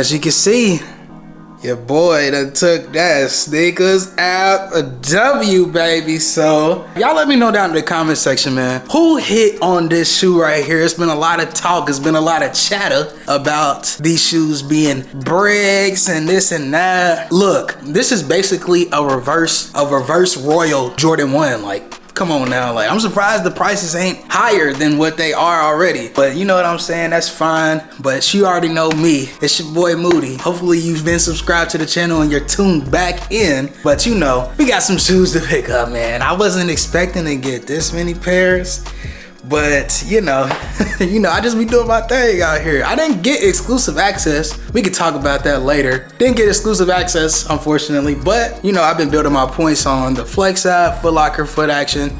As you can see, your boy done took that sneakers app a W, baby. So y'all let me know down in the comment section, man, who hit on this shoe right here. It's been a lot of talk, it's been a lot of chatter about these shoes being bricks and this and that. Look, this is basically a reverse Royal Jordan 1. Like, come on now, like, I'm surprised the prices ain't higher than what they are already. But you know what I'm saying, that's fine. But you already know me, it's your boy Moody. Hopefully you've been subscribed to the channel and you're tuned back in. But you know, we got some shoes to pick up, man. I wasn't expecting to get this many pairs, but you know, I just be doing my thing out here. I didn't get exclusive access. We could talk about that later. Didn't get exclusive access, unfortunately, but you know, I've been building my points on the Flex app, Foot Locker, Foot Action.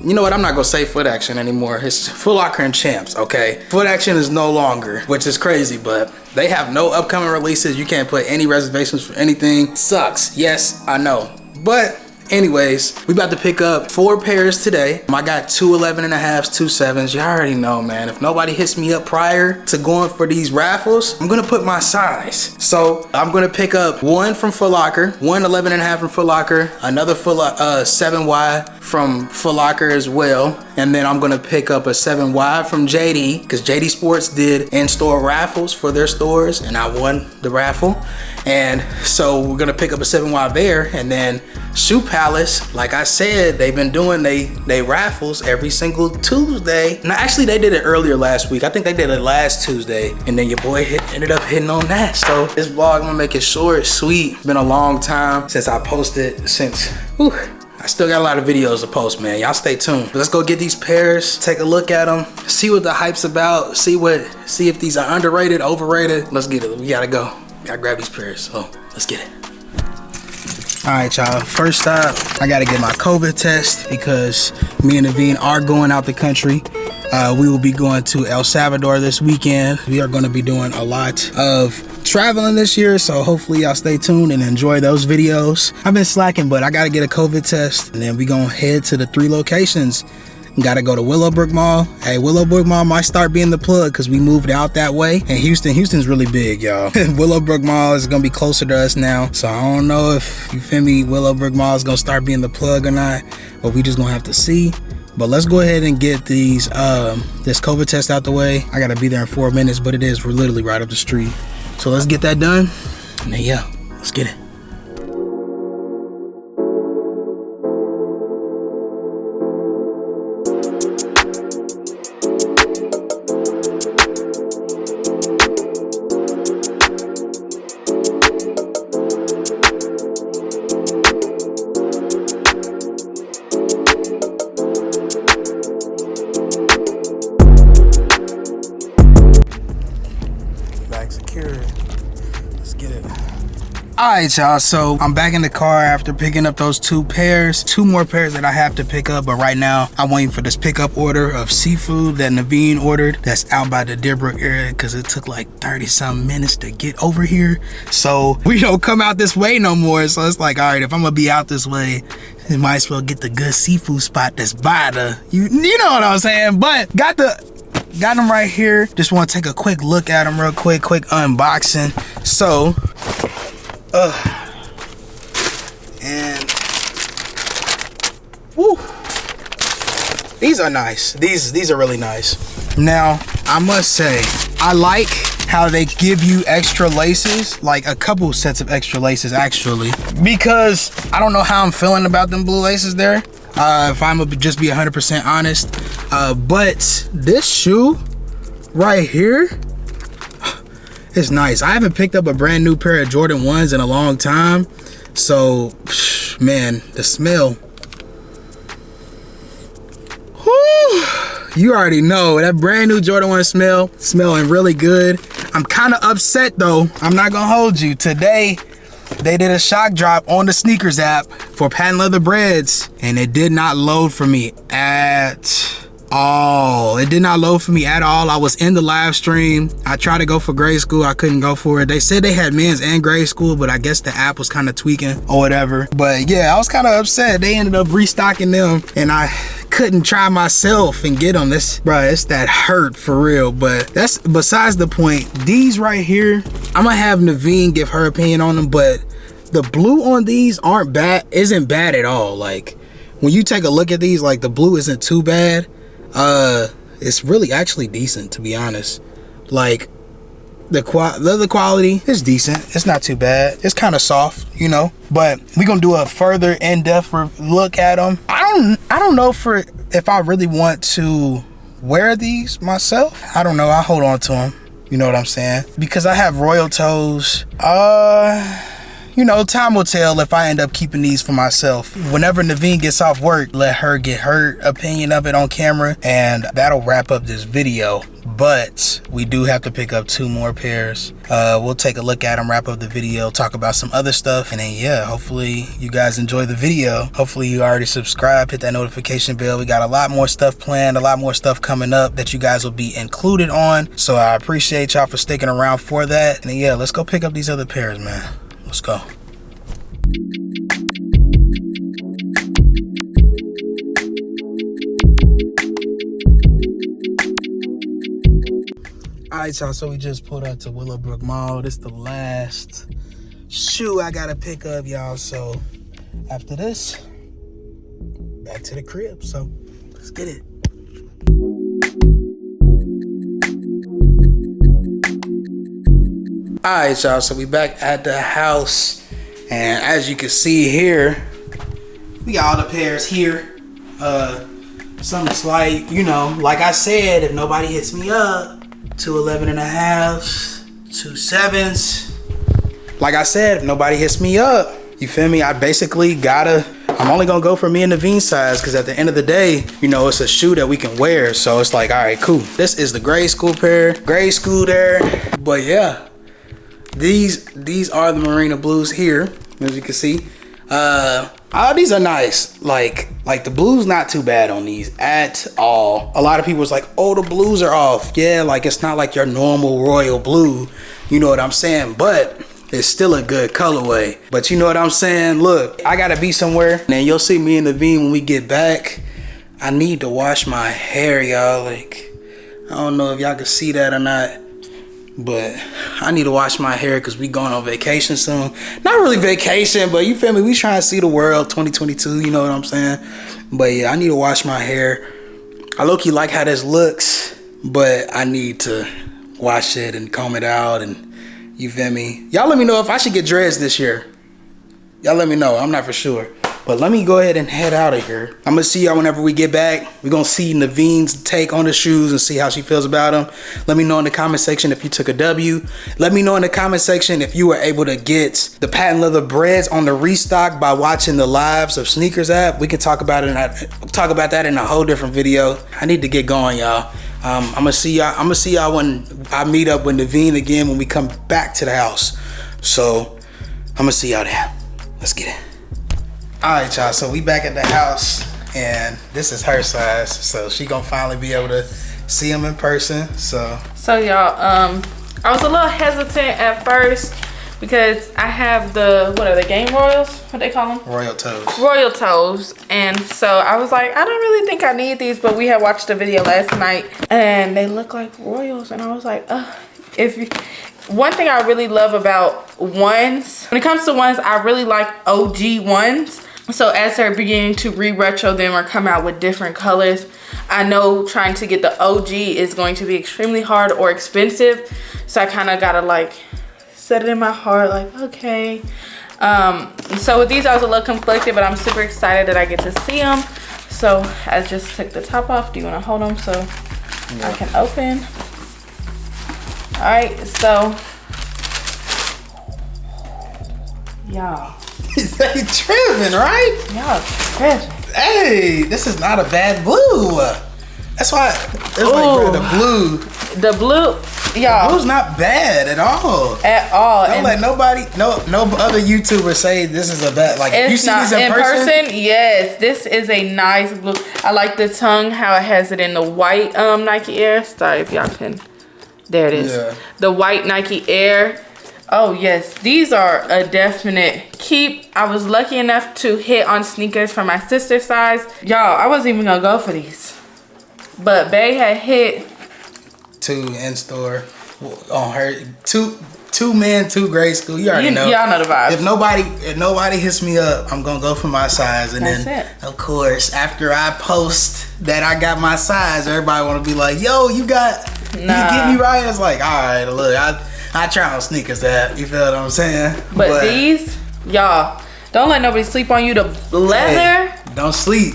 You know what, I'm not gonna say Foot Action anymore. It's Foot Locker and Champs, okay? Foot Action is no longer, which is crazy, but they have no upcoming releases. You can't put any reservations for anything. Sucks, yes, I know. But anyways, we about to pick up 4 pairs today. I got 2 11.5s, 2 7s. You already know, man. If nobody hits me up prior to going for these raffles, I'm gonna put my size. So I'm gonna pick up 1 from Foot Locker, 1 11.5 from Foot Locker, another 7Y from Foot Locker as well, and then I'm gonna pick up a 7Y from JD, because JD Sports did in-store raffles for their stores, and I won the raffle. And so we're gonna pick up a 7Y there, and then Shoe Palace, like I said, they've been doing they raffles every single Tuesday. Now, actually, they did it earlier last week. I think they did it last Tuesday, and then your boy ended up hitting on that. So this vlog, I'm gonna make it short, sweet. Been a long time since I posted, I still got a lot of videos to post, man. Y'all stay tuned. But let's go get these pairs, take a look at them, see what the hype's about, see if these are underrated, overrated. Let's get it. We gotta go. Gotta grab these pairs. So let's get it. All right, y'all. First up, I gotta get my COVID test because me and Naveen are going out the country. We will be going to El Salvador this weekend. We are going to be doing a lot of traveling this year, so hopefully y'all stay tuned and enjoy those videos. I've been slacking, but I gotta get a COVID test, and then we gonna head to the 3 locations. Gotta go to Willowbrook Mall. Hey, Willowbrook Mall might start being the plug because we moved out that way. And Houston's really big, y'all. Willowbrook Mall is gonna be closer to us now. So I don't know if, you feel me, Willowbrook Mall is gonna start being the plug or not, but we just gonna have to see. But let's go ahead and get these this COVID test out the way. I gotta be there in 4 minutes, but we're literally right up the street. So let's get that done. And then yeah, let's get it. Alright, y'all, so I'm back in the car after picking up those 2 pairs. 2 more pairs that I have to pick up, but right now I'm waiting for this pickup order of seafood that Naveen ordered that's out by the Deerbrook area because it took like 30-some minutes to get over here. So we don't come out this way no more. So it's like, all right, if I'm gonna be out this way, you might as well get the good seafood spot that's by the, you know what I'm saying? But got them right here. Just want to take a quick look at them real quick unboxing. So and woo, these are nice. These are really nice. Now I must say, I like how they give you extra laces, like a couple sets of extra laces actually, because I don't know how I'm feeling about them blue laces there, if I'm gonna just be 100% honest, but this shoe right here, it's nice. I haven't picked up a brand new pair of Jordan 1s in a long time. So, man, the smell. Whew, you already know that brand new Jordan 1 smelling really good. I'm kind of upset though. I'm not gonna hold you. Today, they did a shock drop on the sneakers app for patent leather breads, and it did not load for me at all. It did not load for me at all. I was in the live stream. I tried to go for grade school. I couldn't go for it. They said they had men's and grade school, but I guess the app was kind of tweaking or whatever. But yeah, I was kind of upset. They ended up restocking them and I couldn't try myself and get them. This, bro, it's that hurt for real. But that's besides the point. These right here, I'm gonna have Naveen give her opinion on them, but the blue on these isn't bad at all. Like when you take a look at these, like the blue isn't too bad. It's really actually decent, to be honest. Like the quality is decent. It's not too bad. It's kind of soft, you know, but we're gonna do a further in-depth look at them. I don't know if I really want to wear these myself. I don't know. I'll hold on to them, you know what I'm saying, because I have royal toes. You know, time will tell if I end up keeping these for myself. Whenever Naveen gets off work, let her get her opinion of it on camera, and that'll wrap up this video. But we do have to pick up 2 more pairs. We'll take a look at them, wrap up the video, talk about some other stuff, and then yeah, hopefully you guys enjoy the video. Hopefully you already subscribed, hit that notification bell. We got a lot more stuff planned, a lot more stuff coming up that you guys will be included on. So I appreciate y'all for sticking around for that. And then, yeah, let's go pick up these other pairs, man. Let's go. Alright, y'all, so we just pulled up to Willowbrook Mall. This is the last shoe I gotta pick up, y'all. So after this, back to the crib. So let's get it. Alright, y'all, so we back at the house, and as you can see here, we got all the pairs here. Something slight, you know, like I said, if nobody hits me up, 2 11.5s, 2 7s. Like I said, if nobody hits me up, you feel me, I basically I'm only gonna go for me and Naveen's size, because at the end of the day, you know, it's a shoe that we can wear. So it's like, all right, cool. This is the grade school pair, grade school there. But yeah, these are the Marina blues here, as you can see. All these are nice. Like the blues not too bad on these at all. A lot of people was like, oh, the blues are off. Yeah, like it's not like your normal royal blue, you know what I'm saying? But it's still a good colorway. But you know what I'm saying? Look, I gotta be somewhere, and you'll see me and Naveen when we get back. I need to wash my hair, y'all. Like, I don't know if y'all can see that or not, but I need to wash my hair because we going on vacation soon. Not really vacation, but you feel me? We trying to see the world 2022, you know what I'm saying? But yeah, I need to wash my hair. I low-key like how this looks, but I need to wash it and comb it out, and you feel me? Y'all let me know if I should get dreads this year. Y'all let me know. I'm not for sure. But let me go ahead and head out of here. I'm gonna see y'all whenever we get back. We're gonna see Naveen's take on the shoes and see how she feels about them. Let me know in the comment section if you took a W. Let me know in the comment section if you were able to get the patent leather breads on the restock by watching the lives of Sneakers app. We can talk about it that in a whole different video. I need to get going, y'all. I'm gonna see y'all when I meet up with Naveen again when we come back to the house. So I'm gonna see y'all there. Let's get it. All right, y'all, so we back at the house, and this is her size, so she gonna finally be able to see him in person. So y'all, I was a little hesitant at first because I have the, what are they, Game Royals? What they call them? Royal Toes. Royal Toes. And so I was like, I don't really think I need these, but we had watched the video last night and they look like Royals, and I was like, one thing I really love about ones, when it comes to ones, I really like OG ones. So as they're beginning to re-retro them or come out with different colors, I know trying to get the OG is going to be extremely hard or expensive. So I kind of gotta like set it in my heart, like, okay. So with these I was a little conflicted, but I'm super excited that I get to see them. So I just took the top off. Do you want to hold them so I can open? All right, so y'all. They tripping, right? Y'all tripping. Hey, this is not a bad blue. That's why. That's like the blue. The blue. Y'all. Blue's not bad at all. At all. Don't let nobody, no other YouTuber say this is a bad. Like if you see these in person, yes, this is a nice blue. I like the tongue, how it has it in the white Nike Air. Sorry if y'all can. There it is. Yeah. The white Nike Air. Oh yes, these are a definite keep. I was lucky enough to hit on sneakers for my sister's size. Y'all, I wasn't even gonna go for these, but Bae had hit 2 in store on her 2 men, 2 grade school. You already know. Y'all know the vibe. If nobody hits me up, I'm gonna go for my size, and then of course after I post that I got my size, everybody wanna be like, "Yo, you got you get me right." It's like, all right, look, I try on sneakers that, you feel what I'm saying? But these, y'all, don't let nobody sleep on you. The leather. Hey, don't sleep.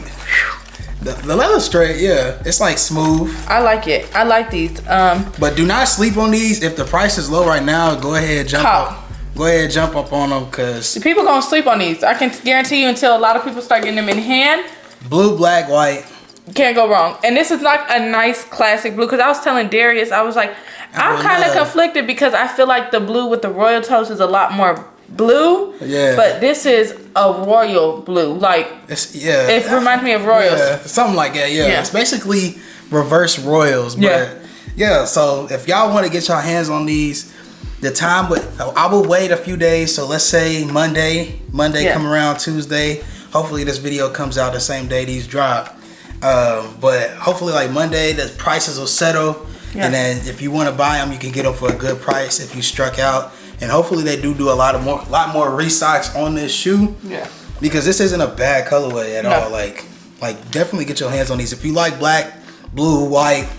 The leather's straight, yeah. It's like smooth. I like it. I like these. But do not sleep on these. If the price is low right now, go ahead, jump up. Go ahead, jump up on them, cause people gonna sleep on these. I can guarantee you until a lot of people start getting them in hand. Blue, black, white. Can't go wrong. And this is like a nice classic blue. Cause I was telling Darius, I was like, I'm kind of conflicted because I feel like the blue with the royal toast is a lot more blue. Yeah. But this is a royal blue. Like, it reminds me of royals. Yeah, something like that. Yeah. It's basically reverse royals. But yeah. So if y'all want to get your hands on these, the time I will wait a few days. So let's say Monday come around Tuesday. Hopefully this video comes out the same day these drop. But hopefully like Monday the prices will settle. Yeah. And then if you want to buy them, you can get them for a good price if you struck out. And hopefully they do a lot more restocks on this shoe. Yeah. Because this isn't a bad colorway at all. Like definitely get your hands on these. If you like black, blue, white,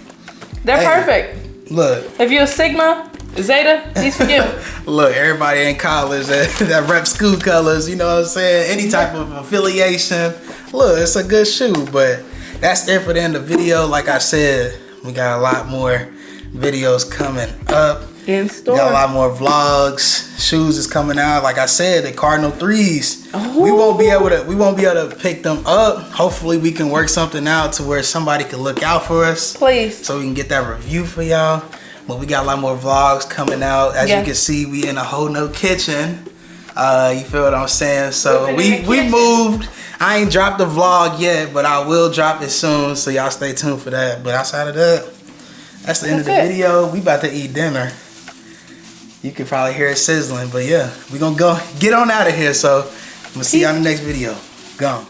they're perfect. Look. If you're a Sigma, Zeta, these for you. Look, everybody in college that rep school colors, you know what I'm saying? Any type of affiliation. Look, it's a good shoe. But that's it for the end of the video. Like I said, we got a lot more videos coming up. In store. We got a lot more vlogs. Shoes is coming out. Like I said, the Cardinal 3s. Oh. We won't be able to pick them up. Hopefully we can work something out to where somebody can look out for us. Please. So we can get that review for y'all. But we got a lot more vlogs coming out. As you can see, we in a whole new kitchen. You feel what I'm saying? So we moved. I ain't dropped the vlog yet, but I will drop it soon. So y'all stay tuned for that. But outside of that, that's the end of the video. We about to eat dinner. You can probably hear it sizzling, but yeah, we gonna go get on out of here. So I'm gonna see y'all in the next video. Gone.